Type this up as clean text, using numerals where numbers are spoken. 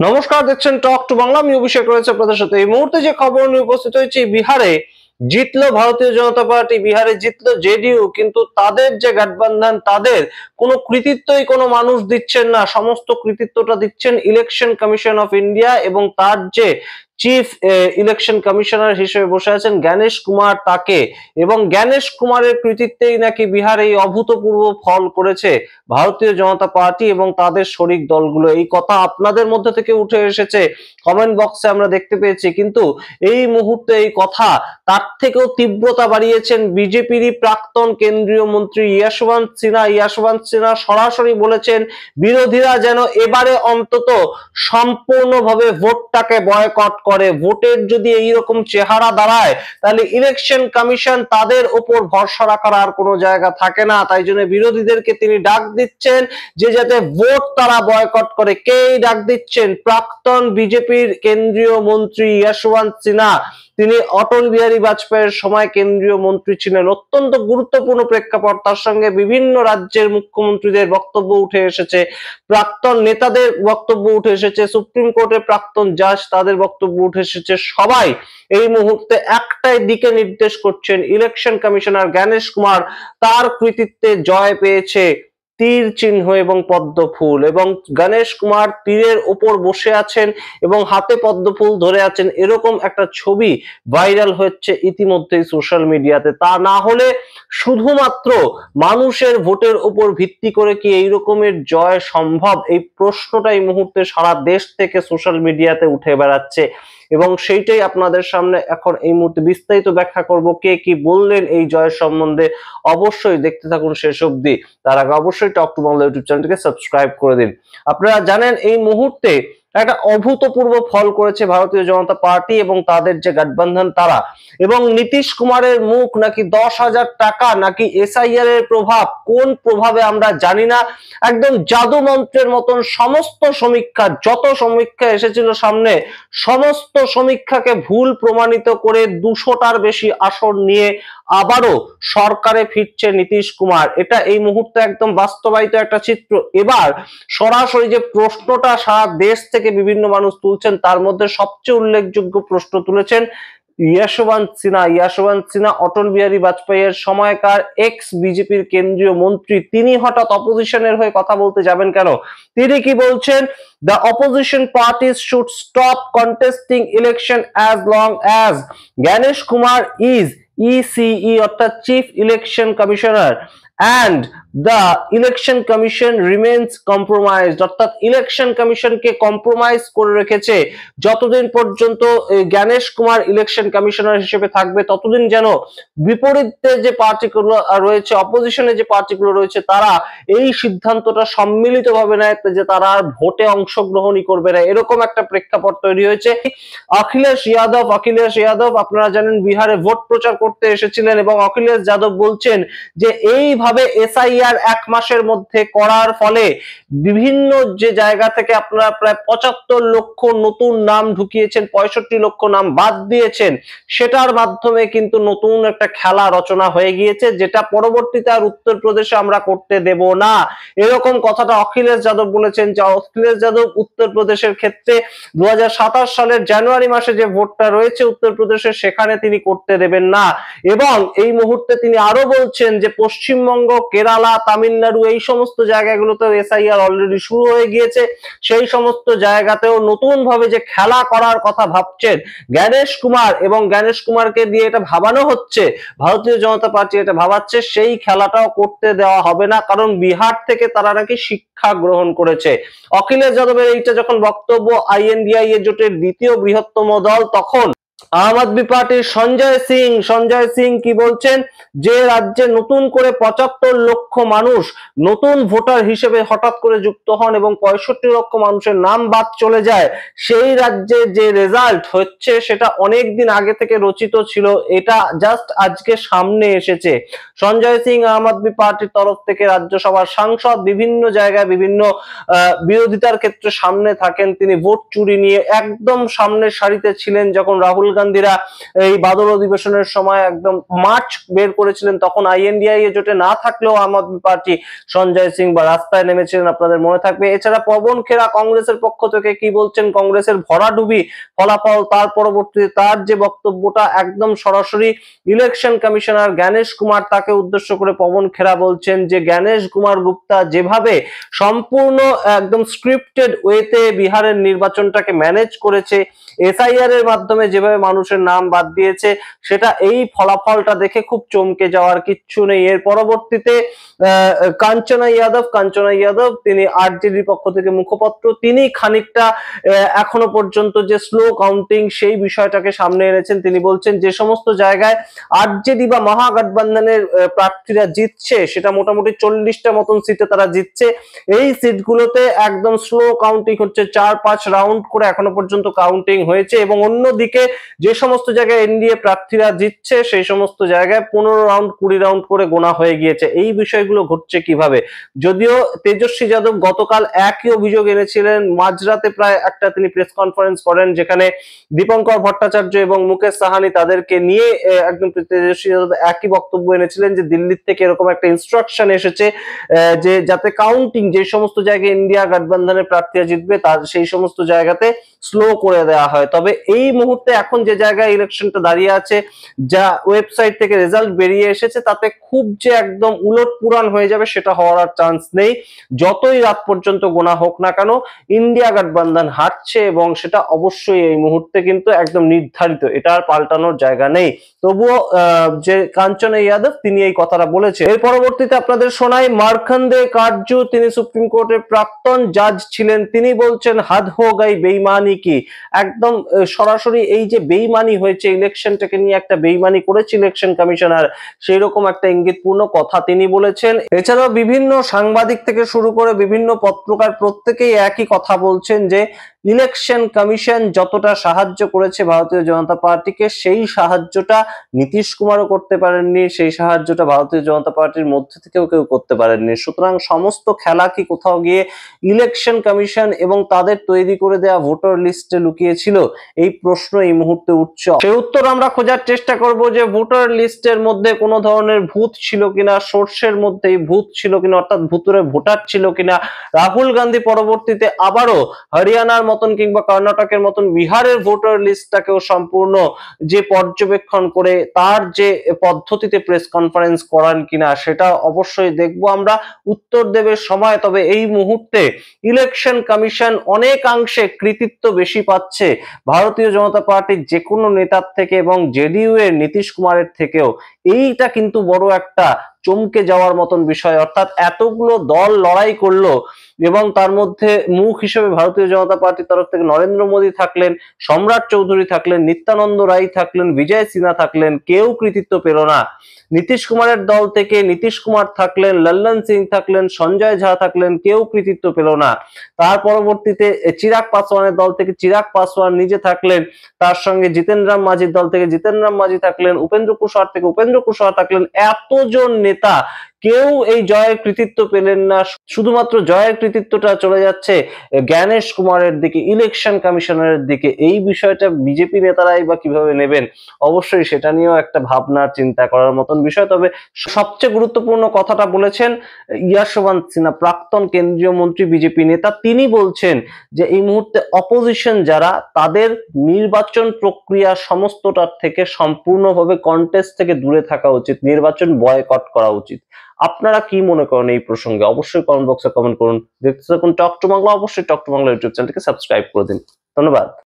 নমস্কার, দেখছেন talk to Bangla. আমি অভিষেক রয়েছে আপনাদের সাথে। এই মুহূর্তে যে খবর নিয়ে উপস্থিত হয়েছে, বিহারে জিতলো ভারতীয় জনতা পার্টি, বিহারে জিতলো জেডিইউ, কিন্তু তাদের যে গঠবন্ধন, তাদের কোনো কৃতিত্বই কোনো মানুষ দিচ্ছেন না। সমস্ত কৃতিত্বটা দিচ্ছেন ইলেকশন কমিশন অফ ইন্ডিয়া এবং তার যে চিফ ইলেকশন কমিশনার হিসেবে বসে আছেন জ্ঞানেশ কুমার, তাকে। এবং জ্ঞানেশ কুমারের কৃতিত্বেই নাকি বিহার এই অভূতপূর্ব ফল করেছে ভারতীয় জনতা পার্টি এবং তাদের শরিক দলগুলো। এই কথা আপনাদের মধ্যে থেকে উঠে এসেছে, কমেন্ট বক্সে আমরা দেখতে পেয়েছি। কিন্তু এই মুহূর্তে এই কথা তার থেকেও তীব্রতা বাড়িয়েছেন বিজেপিরই প্রাক্তন কেন্দ্রীয় মন্ত্রী যশবন্ত সিনহা। যশবন্ত সিনহা সরাসরি বলেছেন বিরোধীরা যেন এবারে অন্তত সম্পূর্ণভাবে ভোটটাকে বয়কট করে। ভোটের যদি এইরকম চেহারা দাঁড়ায়, তাহলে ইলেকশন কমিশন তাদের উপর ভরসা রাখার আর কোনো জায়গা থাকে না। তাই জন্য বিরোধীদেরকে তিনি ডাক দিচ্ছেন যে যাতে ভোট তারা বয়কট করে। কে ডাক দিচ্ছেন? প্রাক্তন বিজেপির কেন্দ্রীয় মন্ত্রী যশবন্ত সিনহা। তিনি অটল বিহারী বাজপেয়ীর সময় কেন্দ্রীয় মন্ত্রী ছিলেন। অত্যন্ত গুরুত্বপূর্ণ প্রেক্ষাপট। তার সঙ্গে বিভিন্ন রাজ্যের মুখ্যমন্ত্রীদের বক্তব্য উঠে এসেছে, প্রাক্তন নেতাদের বক্তব্য উঠে এসেছে, সুপ্রিম কোর্টের প্রাক্তন জাজ তাদের বক্তব্য উঠে এসেছে। সবাই এই মুহূর্তে একটাই দিকে নির্দেশ করছেন, ইলেকশন কমিশনার জ্ঞানেশ কুমার তার কৃতিত্বে জয় পেয়েছে তীর চিহ্ন এবং পদ্ম ফুল। এবং গণেশ কুমার তীরের উপর বসে আছেন এবং হাতে পদ্ম ফুল ধরে আছেন, এরকম একটা ছবি ভাইরাল হচ্ছে ইতিমধ্যেই সোশ্যাল মিডিয়াতে। তা না হলে শুধুমাত্র মানুষের ভোটের উপর ভিত্তি করে কি এই রকমের জয় সম্ভব? এই প্রশ্নটা এই মুহূর্তে সারা দেশ থেকে সোশ্যাল মিডিয়াতে উঠে বেড়াচ্ছে এবং সেইটাই আপনাদের সামনে এখন এই মুহূর্তে বিস্তারিত ব্যাখ্যা করব। কে কি বললেন এই জয়ের সম্বন্ধে, অবশ্যই দেখতে থাকুন শেষ অবধি। তার আগে অবশ্যই টক টু বাংলা ইউটিউব চ্যানেলটিকে সাবস্ক্রাইব করে দিন। আপনারা জানেন এই মুহূর্তে একটা অভূতপূর্ব ফল করেছে ভারতীয় জনতা পার্টি এবং তাদের যে গঠবন্ধন তারা। এবং নীতিশ কুমারের মুখ নাকি 10,000 টাকা, নাকি এসআইআর এর প্রভাব, কোন প্রভাবে আমরা জানি না, একদম জাদু মন্ত্রের মতন সমস্ত সমীক্ষা, যত সমীক্ষা এসেছিল সামনে, সমস্ত সমীক্ষাকে ভুল প্রমাণিত করে 200টার বেশি আসন নিয়ে আবারও সরকারে ফিরছে নীতিশ কুমার। এটা এই মুহূর্তে একদম বাস্তবায়িত একটা চিত্র। এবার সরাসরি যে প্রশ্নটা সারা দেশ থেকে বিভিন্ন মানুষ তুলছেন, তার মধ্যে সবচেয়ে উল্লেখযোগ্য প্রশ্ন তুলেছেন যশবন্ত সিনহা। যশবন্ত সিনহা অটল বিহারী বাজপেয়ীর সময়কার এক্স বিজেপির কেন্দ্রীয় মন্ত্রী। তিনি হঠাৎ অপোজিশনের হয়ে কথা বলতে যাবেন কেন? তিনি কি বলছেন? The opposition parties should stop contesting election as long as Ganesh Kumar is ECE অর্থাৎ chief election commissioner and the election commission remains compromised। অর্থাৎ ইলেকশন কমিশনকে কম্প্রোমাইজ করে রেখেছে। যতদিন পর্যন্ত জ্ঞানেশ কুমার ইলেকশন কমিশনার হিসেবে থাকবে, ততদিন যেন বিপরীতে যে পার্টিগুলো রয়েছে, অপোজিশনে যে পার্টিগুলো রয়েছে, তারা এই সিদ্ধান্তটা সম্মিলিতভাবে নেয় যে তারা আর ভোটে অংশগ্রহণই করবে না। এরকম একটা প্রেক্ষাপট তৈরি হয়েছে। অখিলেশ যাদব আপনারা জানেন বিহারে ভোট প্রচার করতে এসেছিলেন এবং অখিলেশ যাদব বলছেন যে এইভাবে এসআইআর 1 মাসের মধ্যে করার ফলে বিভিন্ন যে জায়গা থেকে আপনারা প্রায় 75 লক্ষ নতুন নাম ঢুকিয়েছেন, 65 লক্ষ নাম বাদ দিয়েছেন, সেটার মাধ্যমে কিন্তু নতুন একটা খেলা রচনা হয়ে গিয়েছে, যেটা পরবর্তীতে আর উত্তরপ্রদেশে আমরা করতে দেব না। এরকম কথাটা অখিলেশ যাদব বলেছেন। যে অখিলেশ যাদব উত্তরপ্রদেশের ক্ষেত্রে 2027 সালের জানুয়ারি মাসে যে ভোটটা রয়েছে উত্তরপ্রদেশে, সেখানে তিনি করতে দেবেন না। এবং এই মুহূর্তে তিনি আরো বলছেন যে পশ্চিমবঙ্গ, কেরালা, তামিলনাড়ু এই সমস্ত জায়গাগুলোতে এসআইআর অলরেডি শুরু হয়ে গিয়েছে, সেই সমস্ত জায়গাতেও নতুন ভাবে যে খেলা করার কথা ভাবছেন জ্ঞানেশ কুমার, এবং জ্ঞানেশ কুমারকে দিয়ে এটা ভাবানো হচ্ছে, ভারতীয় জনতা পার্টি এটা ভাবাচ্ছে, সেই খেলাটাও করতে দেওয়া হবে না, কারণ বিহার থেকে তারা নাকি শিক্ষা গ্রহণ করেছে। অখিলেশ যাদবের এইটা যখন বক্তব্য, আইএনডিআই জোটের দ্বিতীয় বৃহত্তম দল, তখন আম আদমি পার্টির সঞ্জয় সিং কি বলছেন? যে রাজ্যে নতুন করে 75 লক্ষ মানুষ নতুন ভোটার হিসেবে হঠাৎ করে যুক্ত হন এবং 65 লক্ষ মানুষের নাম বাদ চলে যায়, সেই রাজ্যে যে রেজাল্ট হচ্ছে সেটা অনেক দিন আগে থেকে রচিত ছিল, এটা জাস্ট আজকে সামনে এসেছে। সঞ্জয় সিং আম আদমি পার্টির তরফ থেকে রাজ্যসভার সাংসদ, বিভিন্ন জায়গায় বিভিন্ন বিরোধিতার ক্ষেত্রে সামনে থাকেন। তিনি ভোট চুরি নিয়ে একদম সামনের সারিতে ছিলেন যখন রাহুল রাহুল গান্ধীরা এই বাদল অধিবেশনের সময় একদম মার্চ বের করেছিলেন, তখন INDIA জোটে না থাকলেও আম আদমি পার্টি সঞ্জয় সিং বা রাস্তায় নেমেছিলেন, আপনাদের মনে থাকবে। এছাড়া পবন খেরা কংগ্রেসের পক্ষ থেকে কি বলছেন, কংগ্রেসের ভরাডুবি ফলাফল, তার পরবর্তীতে তার যে বক্তব্যটা একদম সরাসরি ইলেকশন কমিশনার জ্ঞানেশ কুমার, তাকে উদ্দেশ্য করে পবন খেরা বলছেন যে জ্ঞানেশ কুমার গুপ্তা যেভাবে সম্পূর্ণ একদম স্ক্রিপ্টেড ওয়েতে বিহারের নির্বাচনটাকে ম্যানেজ করেছে, SIR এর মাধ্যমে যেভাবে মানুষের নাম বাদ দিয়েছে, সেটা এই ফলাফলটা দেখে খুব চমকে যাওয়ার কিচ্ছু নেই। এর পরবর্তীতে কাঞ্চনা যাদব তিনি RJDর পক্ষ থেকে মুখপাত্র, তিনি খানিকটা এখনো পর্যন্ত যে স্লো কাউন্টিং সেই বিষয়টাকে সামনে এনেছেন। তিনি বলছেন যে সমস্ত জায়গায় RJD বা মহাগঠবন্ধনের প্রার্থীরা জিতছে, সেটা মোটামুটি 40টা মতন সিটে তারা জিতছে। এই সিটগুলোতে একদম স্লো কাউন্টিং হচ্ছে, 4-5 রাউন্ড করে এখনো পর্যন্ত কাউন্টিং হয়েছে, এবং অন্যদিকে যে সমস্ত জায়গায় NDA প্রার্থীরা জিতছে সেই সমস্ত জায়গায় 15 রাউন্ড 20 রাউন্ড করে গোনা হয়ে গিয়েছে। এই বিষয়গুলো ঘটছে কিভাবে? যদিও তেজস্বী যাদব গতকাল একই অভিযোগ এনেছিলেন, মাঝরাতে প্রায় একটা তিনি প্রেস কনফারেন্স করেন, যেখানে দীপঙ্কর ভট্টাচার্য এবং মুকেশ সাহানি তাদেরকে নিয়ে একদম তেজস্বী যাদব একই বক্তব্য এনেছিলেন যে দিল্লির থেকে এরকম একটা ইনস্ট্রাকশন এসেছে যে যাতে কাউন্টিং যে সমস্ত জায়গায় ইন্ডিয়া গঠবন্ধনের প্রার্থীরা জিতবে তার সেই সমস্ত জায়গাতে স্লো করে দেওয়া হয়। তবে এই মুহূর্তে এখন যে জায়গায় ইলেকশনটা দাঁড়িয়ে আছে, যা ওয়েবসাইট থেকে রেজাল্ট বেরিয়ে এসেছে, তাতে খুব যে একদম উলট পুরাণ হয়ে যাবে সেটা হওয়ার আর চান্স নেই। যতই রাত পর্যন্ত গোনা হোক না কেন, ইন্ডিয়া গঠবন্ধন হারছে, এবং সেটা অবশ্যই এই মুহূর্তে কিন্তু একদম নির্ধারিত, এটা আর পাল্টানোর জায়গা নেই। তবুও যে কাঞ্চনা যাদব তিনি এই কথাটা বলেছে। এর পরবর্তীতে আপনাদের শোনাই মার্কন্ডে কারজু, তিনি সুপ্রিম কোর্টের প্রাক্তন জাজ ছিলেন, তিনি বলছেন হাদ হো গাই বেঈমানি কি, একদম সরাসরি এই যে বেঈমানি হয়েছে, ইলেকশনটাকে নিয়ে একটা বেঈমানি করেছে ইলেকশন কমিশনার, সেই রকম একটা ইঙ্গিতপূর্ণ কথা তিনি বলেছেন। এছাড়াও বিভিন্ন সাংবাদিক থেকে শুরু করে বিভিন্ন পত্রকার প্রত্যেকেই একই কথা বলছেন যে ইলেকশন কমিশন যতটা সাহায্য করেছে ভারতীয় জনতা পার্টিকে, সেই সাহায্যটা নীতিশ কুমারও করতে পারেননি, সেই সাহায্যটা ভারতীয় জনতা পার্টির মধ্যে থেকেও কেউ করতে পারেননি। সুতরাং সমস্ত খেলা কি কোথাও গিয়ে ইলেকশন কমিশন এবং তাদের তৈরি করে দেওয়া ভোটার লিস্টে লুকিয়েছিল? এই প্রশ্ন এই মুহূর্তে উঠছে। সেই উত্তর আমরা খোঁজার চেষ্টা করব যে ভোটার লিস্টের মধ্যে কোনো ধরনের ভূত ছিল কিনা, সোর্সের মধ্যেই ভূত ছিল কিনা, অর্থাৎ ভুতুরে ভোটার ছিল কিনা। রাহুল গান্ধী পরবর্তীতে আবারও হরিয়ানার মতন কিংবা কর্ণাটকের মতন বিহারের ভোটার লিস্টটাকেও সম্পূর্ণ যে পর্যবেক্ষণ করে তার যে পদ্ধতিতে প্রেস কনফারেন্স করান কিনা, সেটা অবশ্যই দেখবো আমরা। উত্তর দেবে সময়। তবে এই মুহূর্তে ইলেকশন কমিশন অনেকাংশে কৃতিত্ব বেশি পাচ্ছে ভারতীয় জনতা পার্টির যে কোনো নেতার থেকে এবং JDU এর নীতিশ কুমারের থেকেও। এইটা কিন্তু বড় একটা চমকে যাওয়ার মতন বিষয়, অর্থাৎ এতগুলো দল লড়াই করলো এবং তার মধ্যে মুখ হিসেবে ভারতীয় জনতা পার্টির তরফ থেকে নরেন্দ্র মোদী থাকলেন, সম্রাট চৌধুরী থাকলেন, নিত্যানন্দ রায় থাকলেন, বিজয় সিনহা থাকলেন, কেউ কৃতিত্ব পেল না। নীতিশ কুমারের দল থেকে নীতিশ কুমার থাকলেন, লল্লন সিং থাকলেন, সঞ্জয় ঝা থাকলেন, কেউ কৃতিত্ব পেল না। তার পরবর্তীতে চিরাগ পাসওয়ানের দল থেকে চিরাগ পাসওয়ান নিজে থাকলেন, তার সঙ্গে জিতেন রাম মাঝির দল থেকে জিতেন রাম মাঝি থাকলেন, উপেন্দ্র কুশওয়াহা থেকে উপেন্দ্র কুশওয়াহা থাকলেন। এতজন নেতা কেউ এই জয়ের কৃতিত্ব পেলেন না, শুধুমাত্র জয়ের কৃতিত্বটা চলে যাচ্ছে জ্ঞানেশ কুমারের দিকে, ইলেকশন কমিশনারের দিকে। এই বিষয়টা বিজেপি নেতারাই বা কিভাবে নেবেন, অবশ্যই সেটা নিয়েও একটা ভাবনার চিন্তা করার মতন বিষয়। তবে সবচেয়ে গুরুত্বপূর্ণ কথাটা বলেছেন ইয়াশবন্ত সিনহা, প্রাক্তন কেন্দ্রীয় মন্ত্রী বিজেপি নেতা। তিনি বলছেন যে এই মুহূর্তে অপোজিশন যারা, তাদের নির্বাচন প্রক্রিয়া সমস্তটার থেকে সম্পূর্ণভাবে কন্টেস্ট থেকে দূরে থাকা উচিত, নির্বাচন বয়কট করা উচিত। আপনারা কি মনে করেন এই প্রসঙ্গে? অবশ্যই কমেন্ট বক্সে কমেন্ট করুন। দেখতে থাকুন টক টু বাংলা, অবশ্যই টক টু বাংলা ইউটিউব চ্যানেলটিকে সাবস্ক্রাইব করে দিন। ধন্যবাদ।